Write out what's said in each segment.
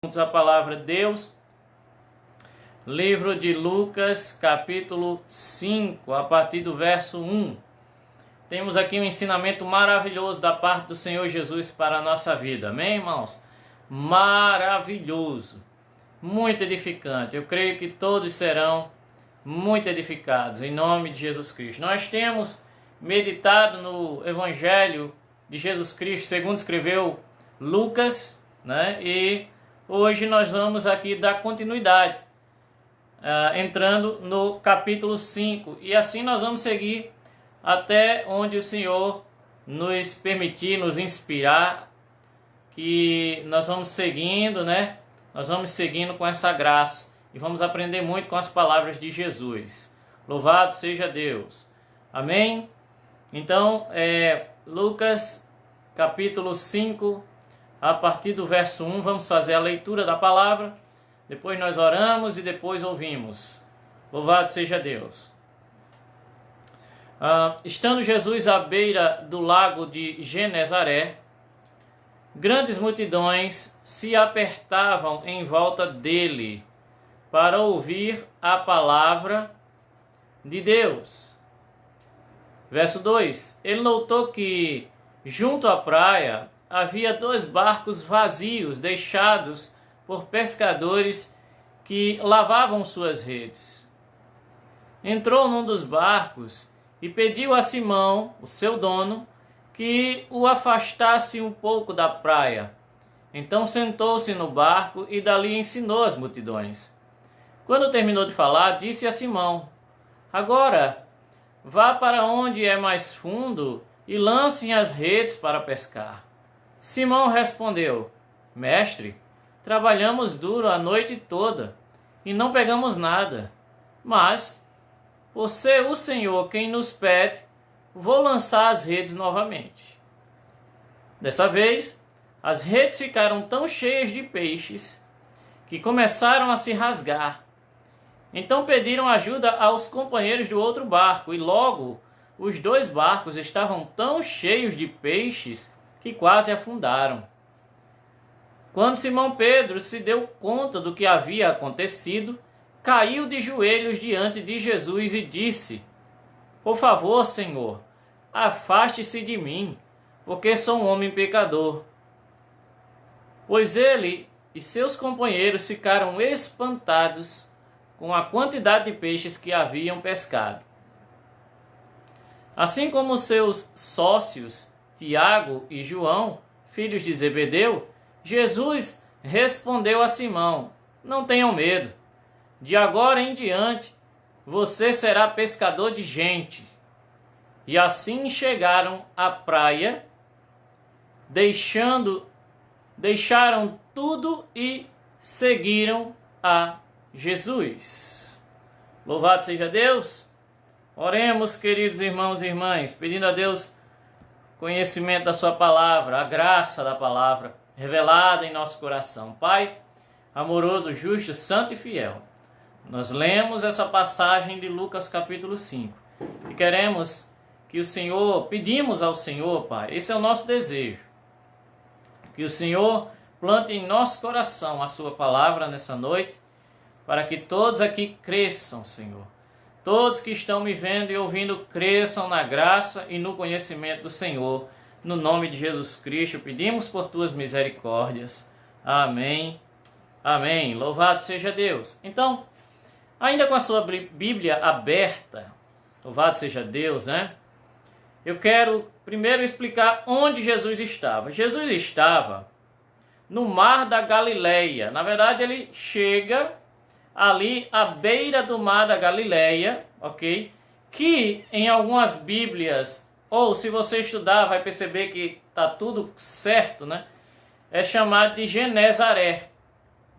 A palavra de Deus, livro de Lucas, capítulo 5, a partir do verso 1. Temos aqui um ensinamento maravilhoso da parte do Senhor Jesus para a nossa vida, amém, irmãos? Maravilhoso, muito edificante. Eu creio que todos serão muito edificados, em nome de Jesus Cristo. Nós temos meditado no Evangelho de Jesus Cristo, segundo escreveu Lucas, né? E hoje nós vamos aqui dar continuidade, entrando no capítulo 5. E assim nós vamos seguir até onde o Senhor nos permitir, nos inspirar, que nós vamos seguindo, né? Nós vamos seguindo com essa graça e vamos aprender muito com as palavras de Jesus. Louvado seja Deus. Amém? Então, Lucas capítulo 5, a partir do verso 1, vamos fazer a leitura da palavra, depois nós oramos e depois ouvimos. Louvado seja Deus. Estando Jesus à beira do lago de Genezaré, grandes multidões se apertavam em volta dele para ouvir a palavra de Deus. Verso 2. Ele notou que junto à praia havia 2 barcos vazios deixados por pescadores que lavavam suas redes. Entrou num dos barcos e pediu a Simão, o seu dono, que o afastasse um pouco da praia. Então sentou-se no barco e dali ensinou as multidões. Quando terminou de falar, disse a Simão: agora vá para onde é mais fundo e lancem as redes para pescar. Simão respondeu: mestre, trabalhamos duro a noite toda e não pegamos nada. Mas, por ser o Senhor quem nos pede, vou lançar as redes novamente. Dessa vez, as redes ficaram tão cheias de peixes que começaram a se rasgar. Então pediram ajuda aos companheiros do outro barco e logo os 2 barcos estavam tão cheios de peixes que quase afundaram. Quando Simão Pedro se deu conta do que havia acontecido, caiu de joelhos diante de Jesus e disse: por favor, Senhor, afaste-se de mim, porque sou um homem pecador. Pois ele e seus companheiros ficaram espantados com a quantidade de peixes que haviam pescado. Assim como seus sócios, Tiago e João, filhos de Zebedeu, Jesus respondeu a Simão: não tenham medo, de agora em diante você será pescador de gente. E assim chegaram à praia, deixaram tudo e seguiram a Jesus. Louvado seja Deus. Oremos, queridos irmãos e irmãs, pedindo a Deus conhecimento da sua palavra, a graça da palavra revelada em nosso coração. Pai amoroso, justo, santo e fiel, nós lemos essa passagem de Lucas capítulo 5 e queremos que o Senhor, pedimos ao Senhor, Pai, esse é o nosso desejo, que o Senhor plante em nosso coração a sua palavra nessa noite, para que todos aqui cresçam, Senhor. Todos que estão me vendo e ouvindo cresçam na graça e no conhecimento do Senhor. No nome de Jesus Cristo, pedimos por tuas misericórdias. Amém. Amém. Louvado seja Deus. Então, ainda com a sua Bíblia aberta, louvado seja Deus, né? Eu quero primeiro explicar onde Jesus estava. Jesus estava no mar da Galileia. Na verdade, ele chega ali à beira do mar da Galileia, ok? Que em algumas Bíblias, ou se você estudar, vai perceber que está tudo certo, né? É chamado de Genezaré,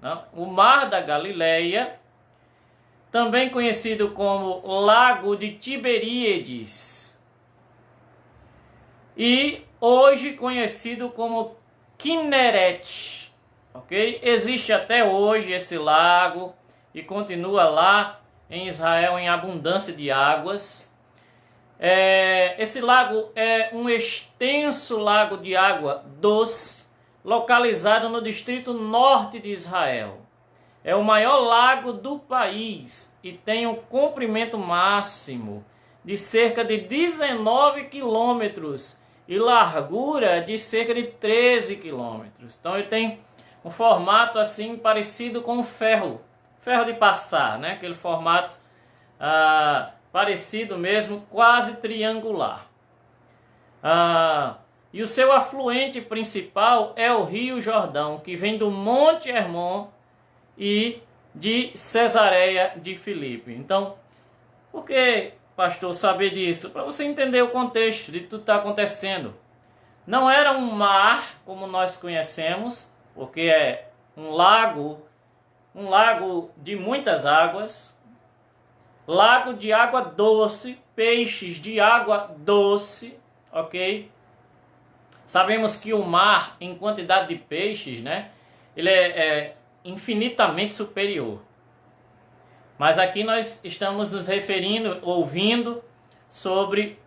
né? O mar da Galileia, também conhecido como Lago de Tiberíades, e hoje conhecido como Quinerete, ok? Existe até hoje esse lago e continua lá em Israel em abundância de águas. Esse lago é um extenso lago de água doce, localizado no distrito norte de Israel. É o maior lago do país e tem um comprimento máximo de cerca de 19 quilômetros e largura de cerca de 13 quilômetros. Então ele tem um formato assim parecido com ferro de passar, né? Aquele formato parecido mesmo, quase triangular. E o seu afluente principal é o Rio Jordão, que vem do Monte Hermon e de Cesareia de Filipe. Então, por que, pastor, saber disso? Para você entender o contexto de tudo que está acontecendo. Não era um mar como nós conhecemos, porque é um lago de muitas águas, lago de água doce, peixes de água doce, ok? Sabemos que o mar, em quantidade de peixes, né, ele é infinitamente superior. Mas aqui nós estamos nos referindo, ouvindo sobre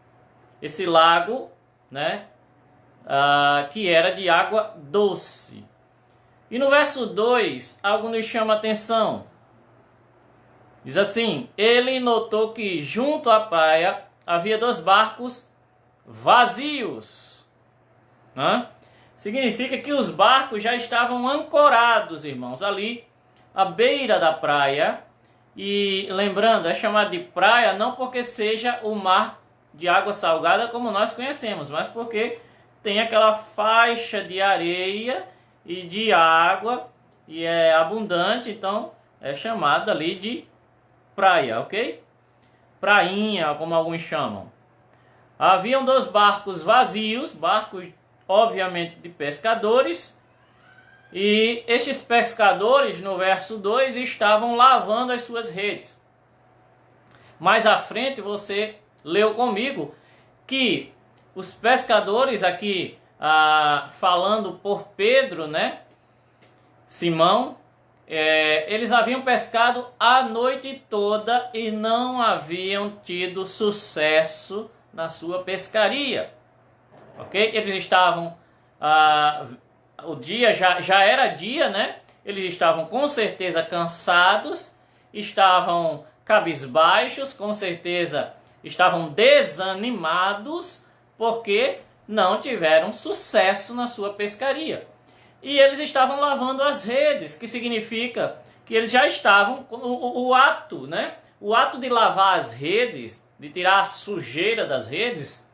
esse lago, né, que era de água doce. E no verso 2, algo nos chama a atenção. Diz assim: ele notou que junto à praia havia 2 barcos vazios. Significa que os barcos já estavam ancorados, irmãos, ali à beira da praia. E lembrando, é chamado de praia não porque seja o mar de água salgada como nós conhecemos, mas porque tem aquela faixa de areia e de água e é abundante, então é chamado ali de praia, ok? Prainha, como alguns chamam. Haviam 2 barcos vazios, barcos obviamente de pescadores, e estes pescadores, no verso 2, estavam lavando as suas redes. Mais à frente você leu comigo que os pescadores aqui, falando por Pedro, né, Simão, eles haviam pescado a noite toda e não haviam tido sucesso na sua pescaria. Ok? Eles estavam, o dia já era dia, né? Eles estavam com certeza cansados, estavam cabisbaixos, com certeza estavam desanimados, porque não tiveram sucesso na sua pescaria. E eles estavam lavando as redes, que significa que eles já estavam, o ato, né? O ato de lavar as redes, de tirar a sujeira das redes,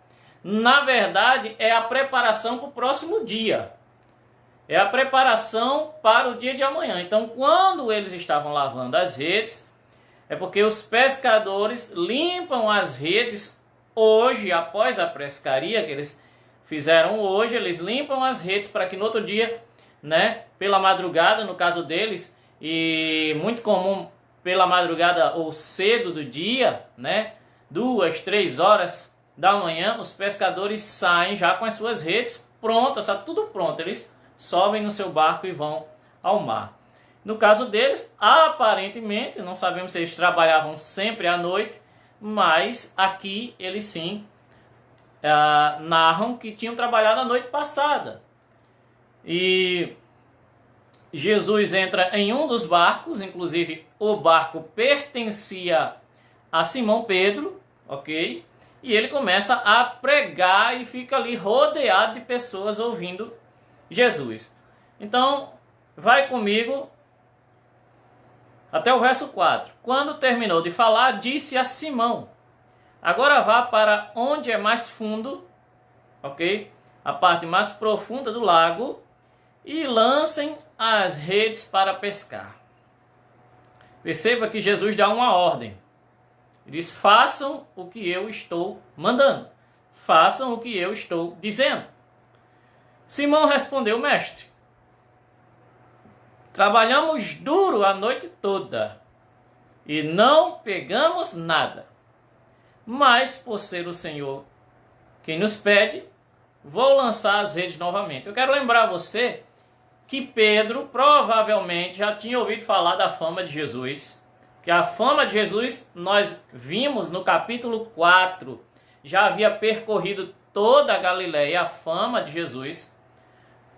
na verdade, é a preparação para o próximo dia. É a preparação para o dia de amanhã. Então, quando eles estavam lavando as redes, é porque os pescadores limpam as redes hoje, após a pescaria que eles fizeram hoje, eles limpam as redes para que no outro dia, né, pela madrugada, no caso deles, e muito comum pela madrugada ou cedo do dia, né, 2, 3 horas da manhã, os pescadores saem já com as suas redes prontas, está tudo pronto. Eles sobem no seu barco e vão ao mar. No caso deles, aparentemente, não sabemos se eles trabalhavam sempre à noite, mas aqui eles sim narram que tinham trabalhado a noite passada. E Jesus entra em um dos barcos, inclusive o barco pertencia a Simão Pedro, ok? E ele começa a pregar e fica ali rodeado de pessoas ouvindo Jesus. Então, vai comigo até o verso 4. Quando terminou de falar, disse a Simão: agora vá para onde é mais fundo, ok? A parte mais profunda do lago, e lancem as redes para pescar. Perceba que Jesus dá uma ordem. Ele diz: façam o que eu estou mandando. Façam o que eu estou dizendo. Simão respondeu: mestre, trabalhamos duro a noite toda e não pegamos nada. Mas por ser o Senhor quem nos pede, vou lançar as redes novamente. Eu quero lembrar você que Pedro provavelmente já tinha ouvido falar da fama de Jesus. Que a fama de Jesus, nós vimos no capítulo 4, já havia percorrido toda a Galileia a fama de Jesus,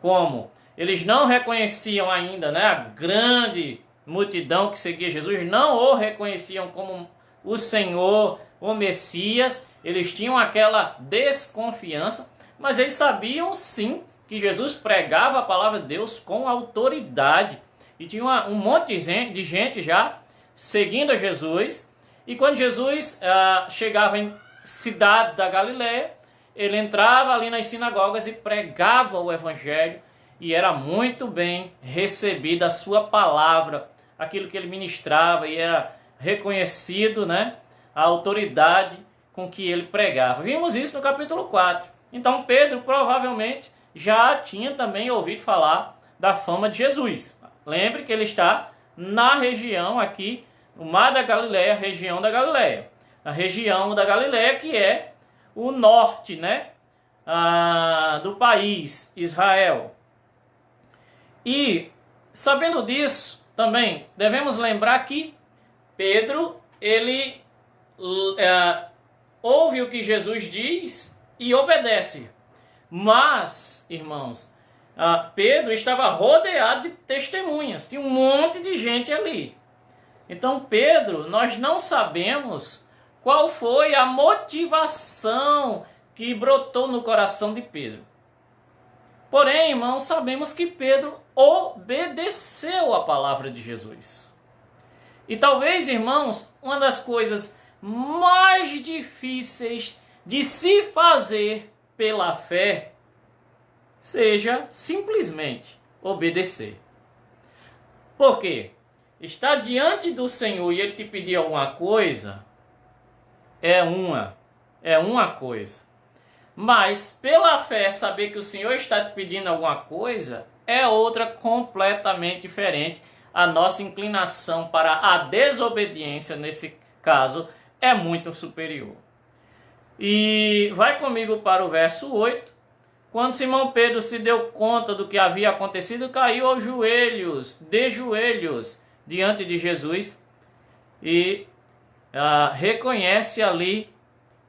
como eles não reconheciam ainda, né, a grande multidão que seguia Jesus, não o reconheciam como o Senhor, o Messias, eles tinham aquela desconfiança, mas eles sabiam sim que Jesus pregava a palavra de Deus com autoridade, e tinha um monte de gente já seguindo a Jesus, e quando Jesus chegava em cidades da Galileia, ele entrava ali nas sinagogas e pregava o evangelho, e era muito bem recebida a sua palavra, aquilo que ele ministrava, e era reconhecido, né, a autoridade com que ele pregava. Vimos isso no capítulo 4. Então Pedro provavelmente já tinha também ouvido falar da fama de Jesus. Lembre que ele está na região aqui, o Mar da Galileia, região da Galileia. A região da Galileia que é o norte, né, do país, Israel. E, sabendo disso, também devemos lembrar que Pedro, ele ouve o que Jesus diz e obedece. Mas, irmãos, Pedro estava rodeado de testemunhas, tinha um monte de gente ali. Então, Pedro, nós não sabemos qual foi a motivação que brotou no coração de Pedro. Porém, irmãos, sabemos que Pedro obedeceu a palavra de Jesus. E talvez, irmãos, uma das coisas mais difíceis de se fazer pela fé seja simplesmente obedecer. Por quê? Estar diante do Senhor e Ele te pedir alguma coisa é uma coisa. Mas pela fé saber que o Senhor está te pedindo alguma coisa é outra completamente diferente. A nossa inclinação para a desobediência nesse caso é muito superior. E vai comigo para o verso 8. Quando Simão Pedro se deu conta do que havia acontecido, caiu aos joelhos, de joelhos, diante de Jesus e reconhece ali,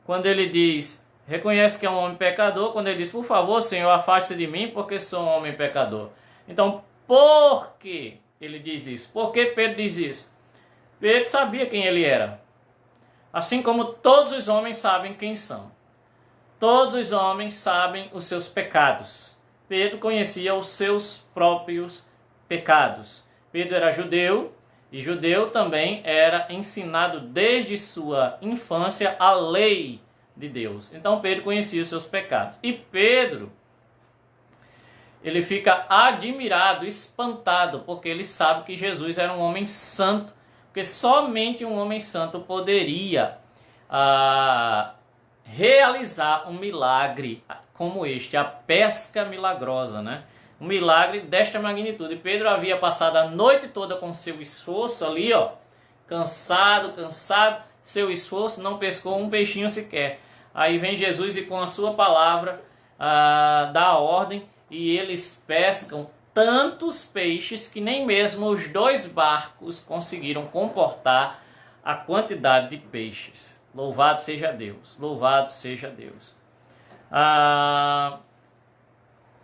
quando ele diz, reconhece que é um homem pecador, quando ele diz, por favor, Senhor, afaste-se de mim, porque sou um homem pecador. Então, por que ele diz isso? Por que Pedro diz isso? Pedro sabia quem ele era. Assim como todos os homens sabem quem são. Todos os homens sabem os seus pecados. Pedro conhecia os seus próprios pecados. Pedro era judeu, e judeu também era ensinado desde sua infância a lei de Deus. Então Pedro conhecia os seus pecados. E Pedro, ele fica admirado, espantado, porque ele sabe que Jesus era um homem santo, porque somente um homem santo poderia realizar um milagre como este, a pesca milagrosa, né? Um milagre desta magnitude. Pedro havia passado a noite toda com seu esforço ali, ó, cansado, seu esforço, não pescou um peixinho sequer. Aí vem Jesus e com a sua palavra dá a ordem e eles pescam tantos peixes que nem mesmo os 2 barcos conseguiram comportar a quantidade de peixes. Louvado seja Deus, louvado seja Deus.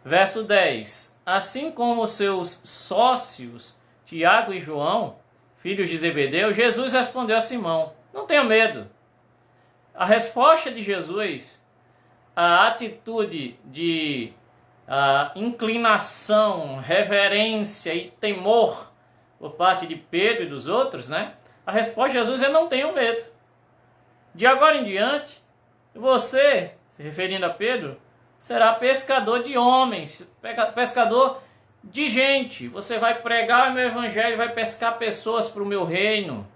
Verso 10. Assim como seus sócios, Tiago e João, filhos de Zebedeu, Jesus respondeu a Simão, não tenha medo. A resposta de Jesus, a atitude de inclinação, reverência e temor por parte de Pedro e dos outros, né? A resposta de Jesus é não tenham medo. De agora em diante, você, se referindo a Pedro, será pescador de homens, pescador de gente. Você vai pregar o meu evangelho, vai pescar pessoas para o meu reino.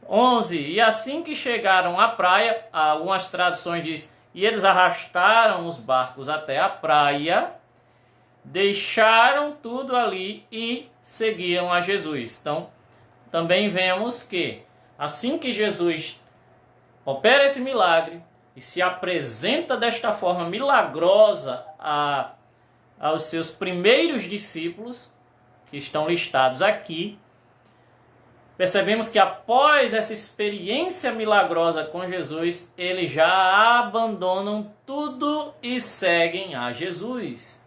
11. E assim que chegaram à praia, algumas traduções dizem, e eles arrastaram os barcos até a praia, deixaram tudo ali e seguiram a Jesus. Então, também vemos que assim que Jesus opera esse milagre e se apresenta desta forma milagrosa aos seus primeiros discípulos, que estão listados aqui, percebemos que após essa experiência milagrosa com Jesus, eles já abandonam tudo e seguem a Jesus.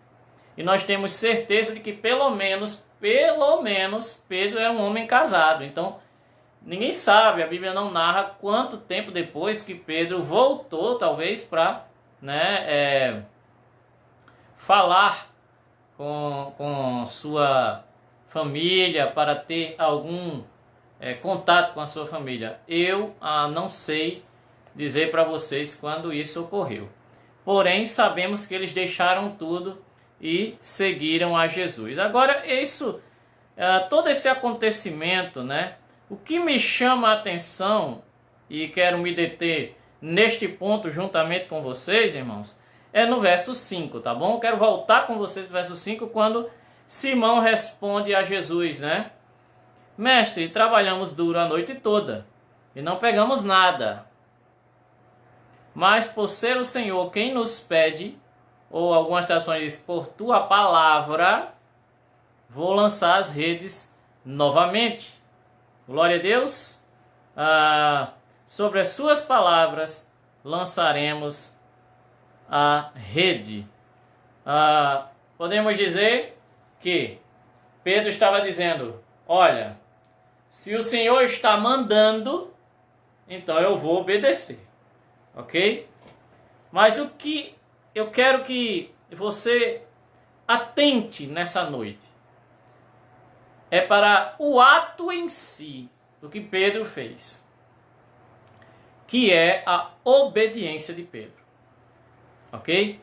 E nós temos certeza de que pelo menos Pedro era um homem casado. Então, ninguém sabe, a Bíblia não narra quanto tempo depois que Pedro voltou, talvez, para falar com sua família, para ter algum contato com a sua família. Eu não sei dizer para vocês quando isso ocorreu. Porém, sabemos que eles deixaram tudo e seguiram a Jesus. Agora, todo esse acontecimento, né? O que me chama a atenção, e quero me deter neste ponto juntamente com vocês, irmãos, é no verso 5, tá bom? Quero voltar com vocês no verso 5, quando Simão responde a Jesus, né? Mestre, trabalhamos duro a noite toda e não pegamos nada. Mas por ser o Senhor quem nos pede, ou algumas traduções dizem, por tua palavra, vou lançar as redes novamente. Glória a Deus. Sobre as suas palavras lançaremos a rede. Podemos dizer que Pedro estava dizendo, olha, se o Senhor está mandando, então eu vou obedecer. Ok? Mas o que eu quero que você atente nessa noite é para o ato em si do que Pedro fez, que é a obediência de Pedro. Ok?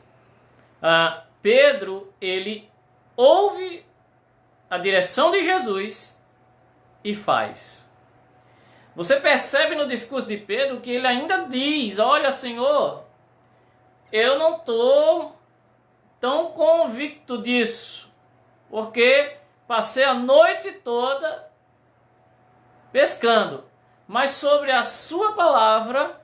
Pedro, ele ouve a direção de Jesus e faz. Você percebe no discurso de Pedro que ele ainda diz, olha, Senhor, eu não estou tão convicto disso, porque passei a noite toda pescando, mas sobre a sua palavra,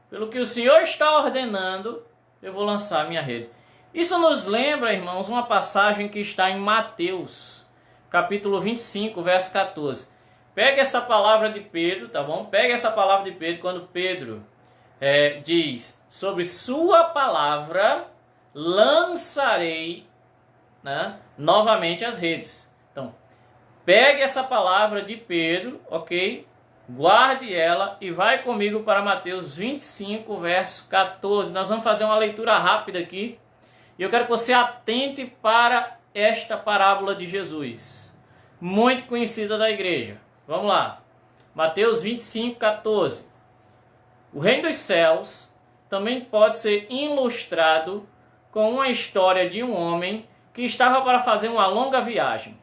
pelo que o Senhor está ordenando, eu vou lançar a minha rede. Isso nos lembra, irmãos, uma passagem que está em Mateus, capítulo 25, verso 14. Pegue essa palavra de Pedro, tá bom? Pegue essa palavra de Pedro, quando Pedro diz, sobre sua palavra lançarei, né, novamente as redes. Então, pegue essa palavra de Pedro, ok? Guarde ela e vai comigo para Mateus 25, verso 14. Nós vamos fazer uma leitura rápida aqui. E eu quero que você atente para esta parábola de Jesus, muito conhecida da igreja. Vamos lá. Mateus 25, 14. O reino dos céus também pode ser ilustrado com uma história de um homem que estava para fazer uma longa viagem.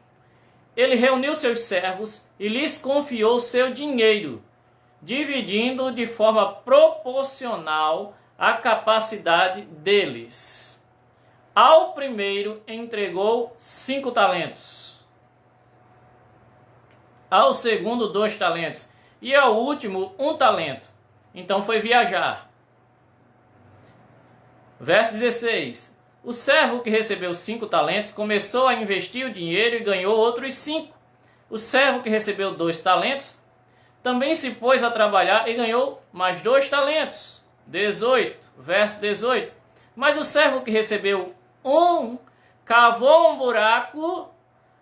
Ele reuniu seus servos e lhes confiou seu dinheiro, dividindo de forma proporcional à capacidade deles. Ao primeiro entregou 5 talentos. Ao segundo 2 talentos. E ao último 1 talento. Então foi viajar. Verso 16. O servo que recebeu 5 talentos começou a investir o dinheiro e ganhou outros 5. O servo que recebeu 2 talentos também se pôs a trabalhar e ganhou mais 2 talentos. 18. Verso 18. Mas o servo que recebeu 1 cavou um buraco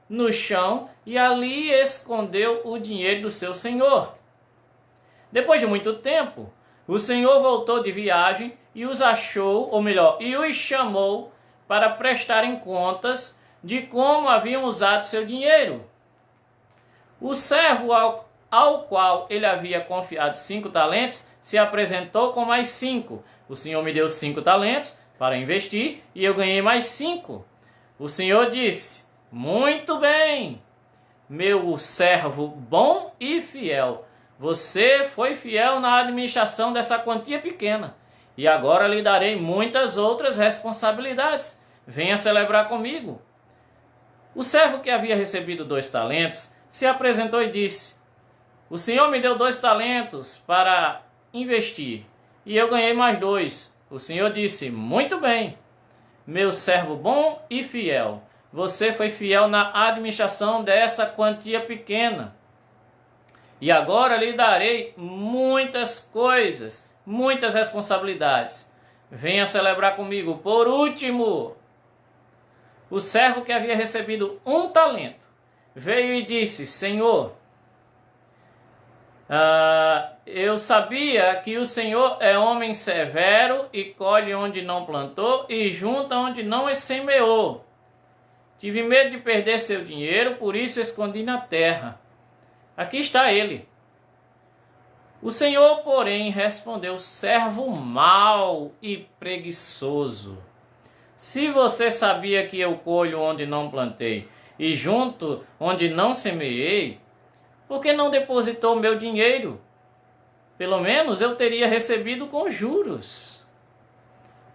no chão e ali escondeu o dinheiro do seu senhor. Depois de muito tempo, o senhor voltou de viagem e os achou, ou melhor, e os chamou para prestarem contas de como haviam usado seu dinheiro. O servo ao qual ele havia confiado 5 talentos se apresentou com mais 5. O senhor me deu 5 talentos para investir e eu ganhei mais 5. O senhor disse, muito bem, meu servo bom e fiel. Você foi fiel na administração dessa quantia pequena e agora lhe darei muitas outras responsabilidades. Venha celebrar comigo. O servo que havia recebido 2 talentos se apresentou e disse, o senhor me deu 2 talentos para investir e eu ganhei mais 2. O senhor disse, muito bem, meu servo bom e fiel. Você foi fiel na administração dessa quantia pequena. E agora lhe darei muitas coisas, muitas responsabilidades. Venha celebrar comigo. Por último, o servo que havia recebido 1 talento veio e disse: Senhor, eu sabia que o Senhor é homem severo e colhe onde não plantou e junta onde não semeou. Tive medo de perder seu dinheiro, por isso escondi na terra. Aqui está ele. O Senhor, porém, respondeu: servo mau e preguiçoso. Se você sabia que eu colho onde não plantei e junto onde não semeei, por que não depositou meu dinheiro? Pelo menos eu teria recebido com juros.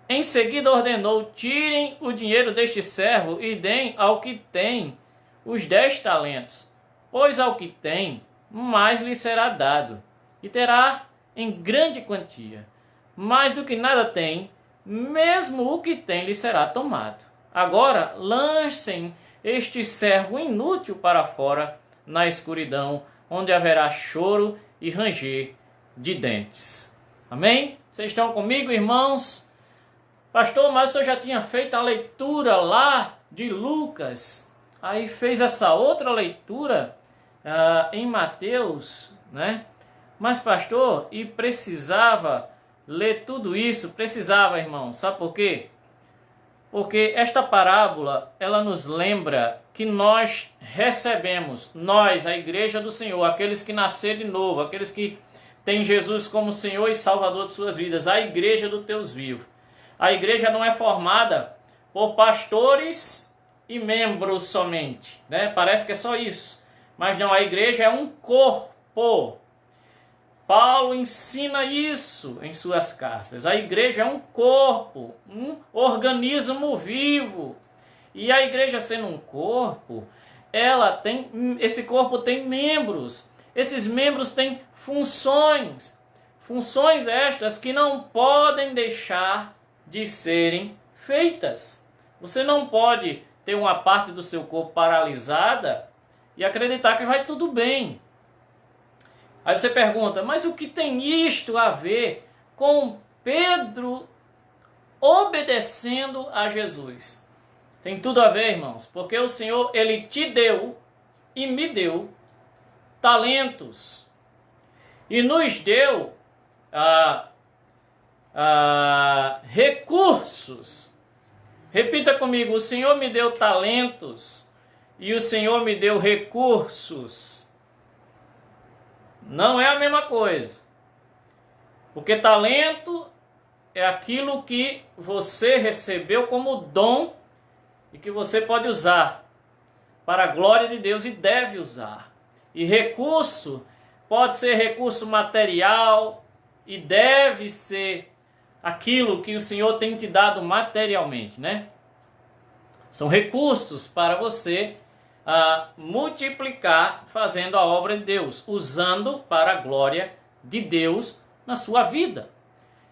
Em seguida ordenou: tirem o dinheiro deste servo e deem ao que tem os 10 talentos, pois ao que tem, mais lhe será dado, e terá em grande quantia. Mais do que nada tem, mesmo o que tem lhe será tomado. Agora lancem este servo inútil para fora, na escuridão, onde haverá choro e ranger de dentes. Amém? Vocês estão comigo, irmãos? Pastor, mas o senhor já tinha feito a leitura lá de Lucas, aí fez essa outra leitura em Mateus, né? Mas pastor, e precisava ler tudo isso? Precisava, irmão. Sabe por quê? Porque esta parábola, ela nos lembra que nós recebemos, nós, a igreja do Senhor, aqueles que nasceram de novo, aqueles que têm Jesus como Senhor e Salvador de suas vidas, a igreja do Deus vivo. A igreja não é formada por pastores e membros somente, né? Parece que é só isso. Mas não, a igreja é um corpo. Paulo ensina isso em suas cartas. A igreja é um corpo, um organismo vivo. E a igreja sendo um corpo, esse corpo tem membros. Esses membros têm funções. Funções estas que não podem deixar de serem feitas. Você não pode ter uma parte do seu corpo paralisada e acreditar que vai tudo bem. Aí você pergunta, mas o que tem isto a ver com Pedro obedecendo a Jesus? Tem tudo a ver, irmãos, porque o Senhor, Ele te deu e me deu talentos. E nos deu recursos. Repita comigo: o Senhor me deu talentos e o Senhor me deu recursos. Não é a mesma coisa. Porque talento é aquilo que você recebeu como dom e que você pode usar para a glória de Deus e deve usar. E recurso pode ser recurso material e deve ser aquilo que o Senhor tem te dado materialmente, né? São recursos para você multiplicar fazendo a obra de Deus, usando para a glória de Deus na sua vida.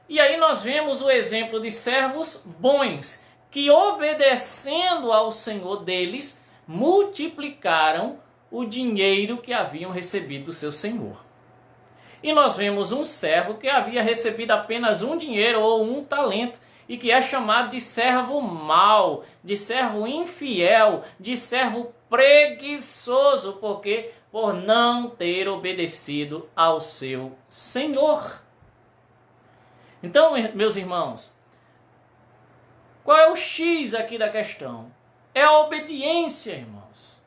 E aí nós vemos o exemplo de servos bons, que obedecendo ao Senhor deles, multiplicaram o dinheiro que haviam recebido do seu Senhor. E nós vemos um servo que havia recebido apenas um dinheiro ou um talento, e que é chamado de servo mau, de servo infiel, de servo preguiçoso, porque por não ter obedecido ao seu Senhor. Então, meus irmãos, qual é o X aqui da questão? É a obediência, irmãos.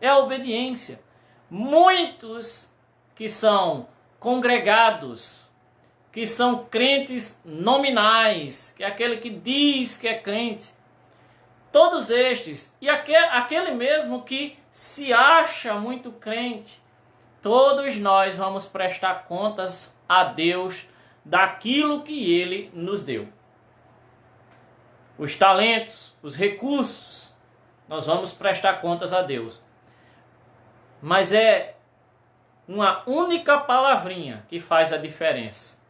É a obediência. Muitos que são congregados, que são crentes nominais, que é aquele que diz que é crente, todos estes, e aquele mesmo que se acha muito crente, todos nós vamos prestar contas a Deus daquilo que Ele nos deu. Os talentos, os recursos, nós vamos prestar contas a Deus. Mas é uma única palavrinha que faz a diferença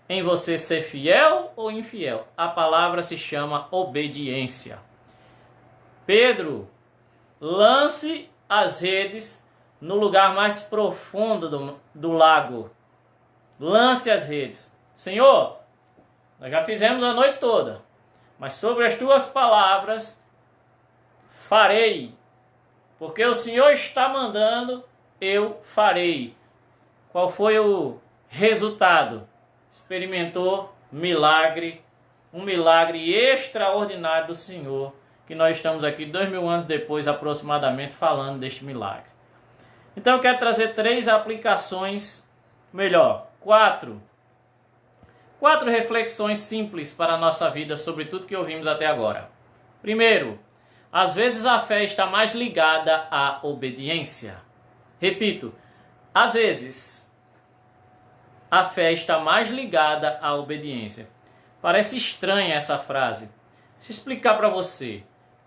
em você ser fiel ou infiel. A palavra se chama obediência. Pedro, lance as redes no lugar mais profundo do lago. Lance as redes. Senhor, nós já fizemos a noite toda, mas sobre as tuas palavras farei. Porque o Senhor está mandando, eu farei. Qual foi o resultado? Experimentou milagre, um milagre extraordinário do Senhor, que nós estamos aqui 2000 anos depois aproximadamente falando deste milagre. Então eu quero trazer quatro reflexões simples para a nossa vida sobre tudo que ouvimos até agora. Primeiro, às vezes a fé está mais ligada à obediência. Repito, às vezes a fé está mais ligada à obediência. Parece estranha essa frase. Se explicar para você,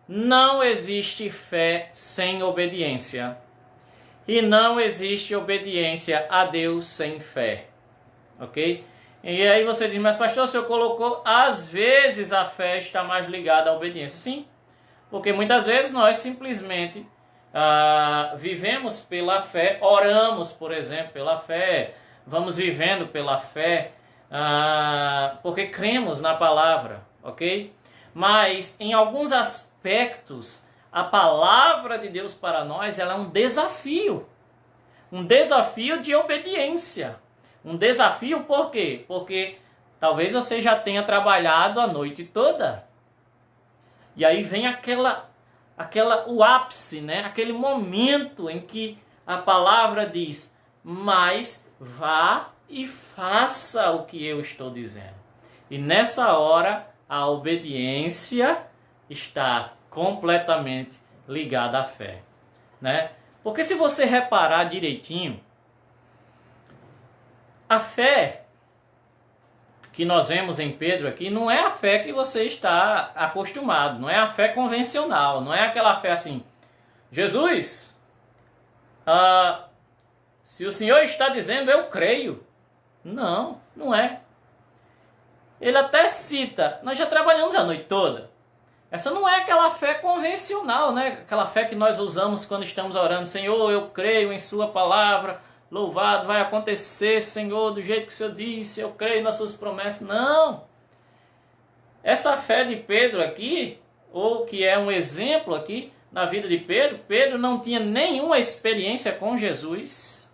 não existe fé sem obediência. E não existe obediência a Deus sem fé. Ok? E aí você diz, mas pastor, o senhor colocou, às vezes a fé está mais ligada à obediência. Sim, porque muitas vezes nós simplesmente vivemos pela fé, oramos, por exemplo, pela fé, vamos vivendo pela fé, porque cremos na palavra, ok? Mas em alguns aspectos, a palavra de Deus para nós ela é um desafio de obediência. Um desafio por quê? Porque talvez você já tenha trabalhado a noite toda. E aí vem o ápice, né? Aquele momento em que a palavra diz, mas vá e faça o que eu estou dizendo. E nessa hora a obediência está completamente ligada à fé, né? Porque se você reparar direitinho, a fé que nós vemos em Pedro aqui não é a fé que você está acostumado, não é a fé convencional, não é aquela fé assim, Jesus, se o Senhor está dizendo, eu creio. Não, não é. Ele até cita, nós já trabalhamos a noite toda. Essa não é aquela fé convencional, né? Aquela fé que nós usamos quando estamos orando, Senhor, eu creio em sua palavra, louvado, vai acontecer, Senhor, do jeito que o Senhor disse, eu creio nas suas promessas. Não! Essa fé de Pedro aqui, ou que é um exemplo aqui na vida de Pedro, Pedro não tinha nenhuma experiência com Jesus,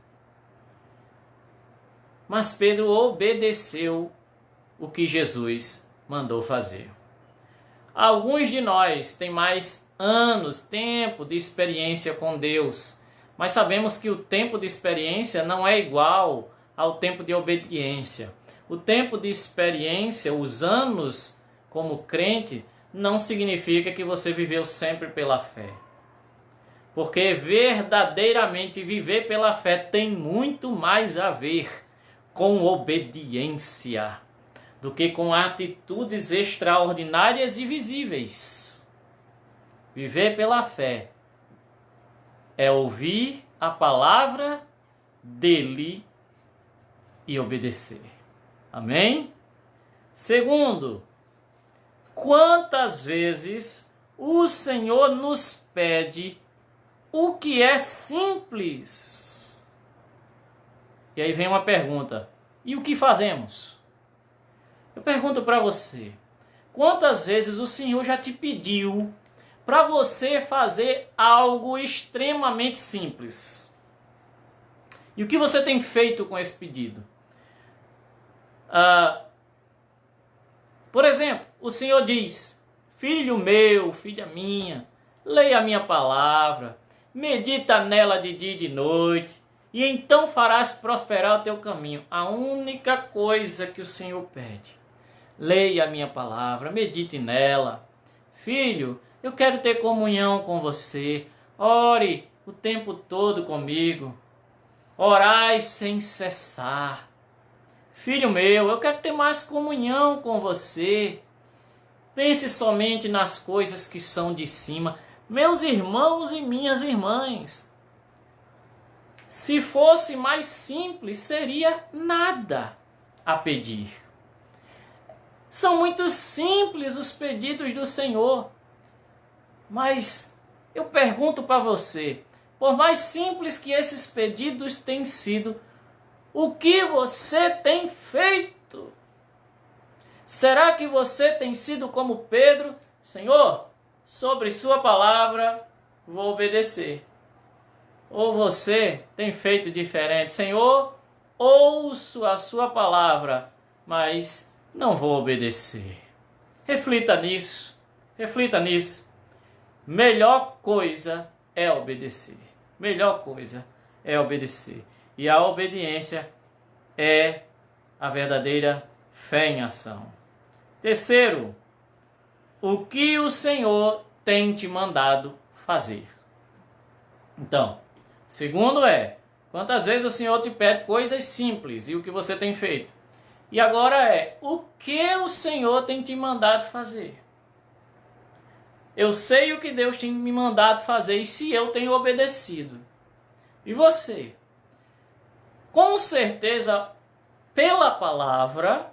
mas Pedro obedeceu o que Jesus mandou fazer. Alguns de nós têm mais anos, tempo de experiência com Deus, mas sabemos que o tempo de experiência não é igual ao tempo de obediência. O tempo de experiência, os anos como crente, não significa que você viveu sempre pela fé. Porque verdadeiramente viver pela fé tem muito mais a ver com obediência do que com atitudes extraordinárias e visíveis. Viver pela fé é ouvir a palavra dele e obedecer. Amém? Segundo, quantas vezes o Senhor nos pede o que é simples? E aí vem uma pergunta: e o que fazemos? Eu pergunto para você, quantas vezes o Senhor já te pediu para você fazer algo extremamente simples? E o que você tem feito com esse pedido? Por exemplo, o Senhor diz, filho meu, filha minha, leia a minha palavra, medita nela de dia e de noite, e então farás prosperar o teu caminho. A única coisa que o Senhor pede, leia a minha palavra, medite nela. Filho, eu quero ter comunhão com você. Ore o tempo todo comigo. Orai sem cessar. Filho meu, eu quero ter mais comunhão com você. Pense somente nas coisas que são de cima. Meus irmãos e minhas irmãs, se fosse mais simples, seria nada a pedir. São muito simples os pedidos do Senhor. Mas eu pergunto para você, por mais simples que esses pedidos tenham sido, o que você tem feito? Será que você tem sido como Pedro? Senhor, sobre sua palavra, vou obedecer. Ou você tem feito diferente? Senhor, ouço a sua palavra, mas não vou obedecer. Reflita nisso, reflita nisso. Melhor coisa é obedecer. Melhor coisa é obedecer. E a obediência é a verdadeira fé em ação. Terceiro, o que o Senhor tem te mandado fazer? Então, segundo é, quantas vezes o Senhor te pede coisas simples e o que você tem feito? E agora é, o que o Senhor tem te mandado fazer? Eu sei o que Deus tem me mandado fazer e se eu tenho obedecido. E você? Com certeza, pela palavra,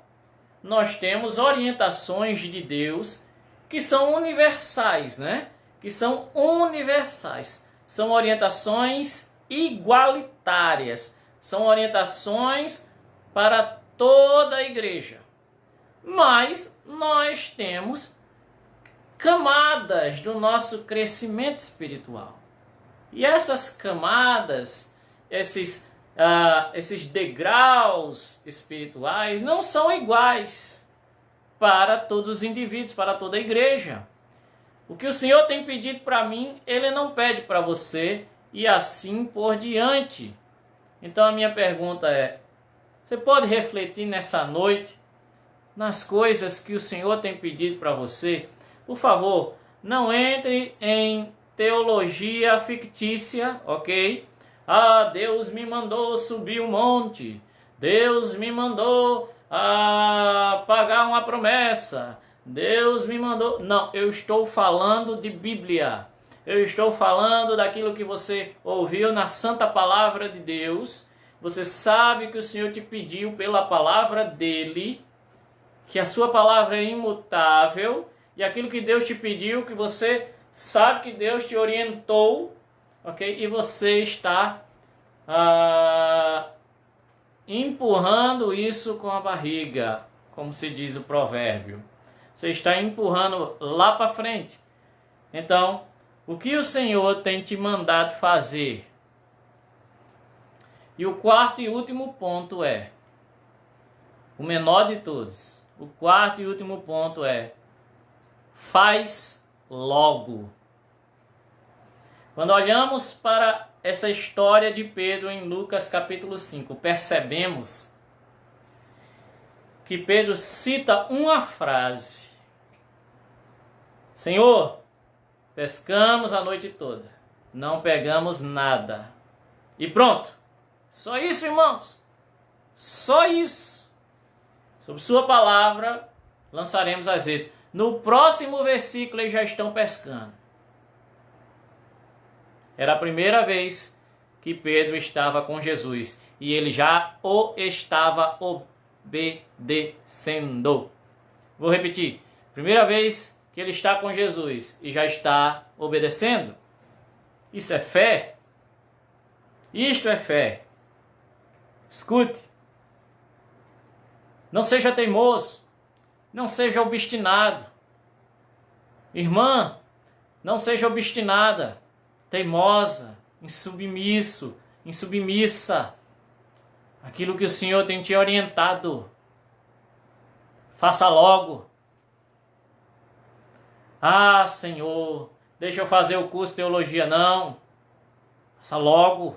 nós temos orientações de Deus que são universais, né? Que são universais. São orientações igualitárias. São orientações para toda a igreja. Mas nós temos camadas do nosso crescimento espiritual. E essas camadas, esses degraus espirituais não são iguais para todos os indivíduos, para toda a igreja. O que o Senhor tem pedido para mim, Ele não pede para você e assim por diante. Então a minha pergunta é, você pode refletir nessa noite nas coisas que o Senhor tem pedido para você? Por favor, não entre em teologia fictícia, ok? Ah, Deus me mandou subir um monte. Deus me mandou pagar uma promessa. Deus me mandou... Não, eu estou falando de Bíblia. Eu estou falando daquilo que você ouviu na santa palavra de Deus. Você sabe que o Senhor te pediu pela palavra dele, que a sua palavra é imutável, e aquilo que Deus te pediu, que você sabe que Deus te orientou, ok? E você está empurrando isso com a barriga, como se diz o provérbio. Você está empurrando lá para frente. Então, o que o Senhor tem te mandado fazer? E o quarto e último ponto é, o menor de todos. O quarto e último ponto é, faz logo. Quando olhamos para essa história de Pedro em Lucas capítulo 5, percebemos que Pedro cita uma frase. Senhor, pescamos a noite toda, não pegamos nada. E pronto. Só isso, irmãos. Só isso. Sob sua palavra, lançaremos as redes. No próximo versículo eles já estão pescando. Era a primeira vez que Pedro estava com Jesus e ele já o estava obedecendo. Vou repetir. Primeira vez que ele está com Jesus e já está obedecendo. Isso é fé? Isto é fé. Escute. Não seja teimoso. Não seja obstinado. Irmã, não seja obstinada, teimosa, insubmisso, insubmissa. Aquilo que o Senhor tem te orientado, faça logo. Ah, Senhor, deixa eu fazer o curso de teologia. Não, faça logo.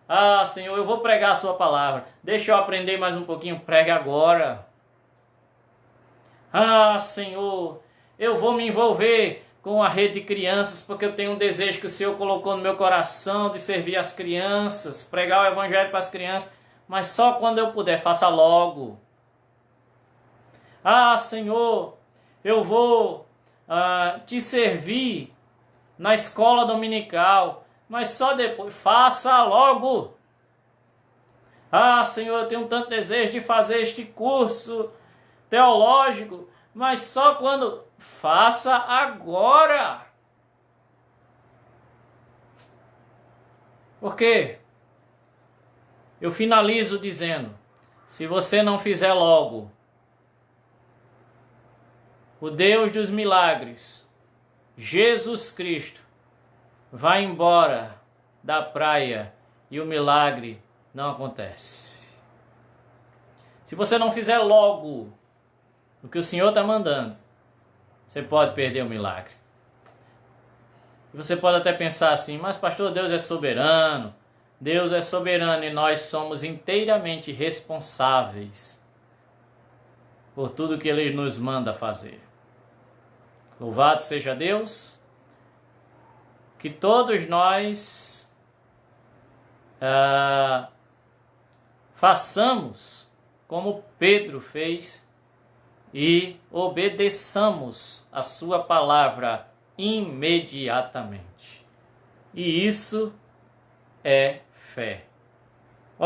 Ah, Senhor, eu vou pregar a sua palavra. Deixa eu aprender mais um pouquinho, pregue agora. Ah, Senhor, eu vou me envolver com a rede de crianças, porque eu tenho um desejo que o Senhor colocou no meu coração de servir as crianças, pregar o evangelho para as crianças, mas só quando eu puder, faça logo. Ah, Senhor, eu vou te servir na escola dominical, mas só depois, faça logo. Ah, Senhor, eu tenho tanto desejo de fazer este curso teológico, mas só quando... Faça agora. Por quê? Eu finalizo dizendo, se você não fizer logo, o Deus dos milagres Jesus Cristo vai embora da praia e o milagre não acontece. Se você não fizer logo o que o Senhor está mandando, você pode perder o milagre. E você pode até pensar assim, mas pastor, Deus é soberano. Deus é soberano e nós somos inteiramente responsáveis por tudo que Ele nos manda fazer. Louvado seja Deus, que todos nós façamos como Pedro fez e obedeçamos a sua palavra imediatamente. E isso é fé.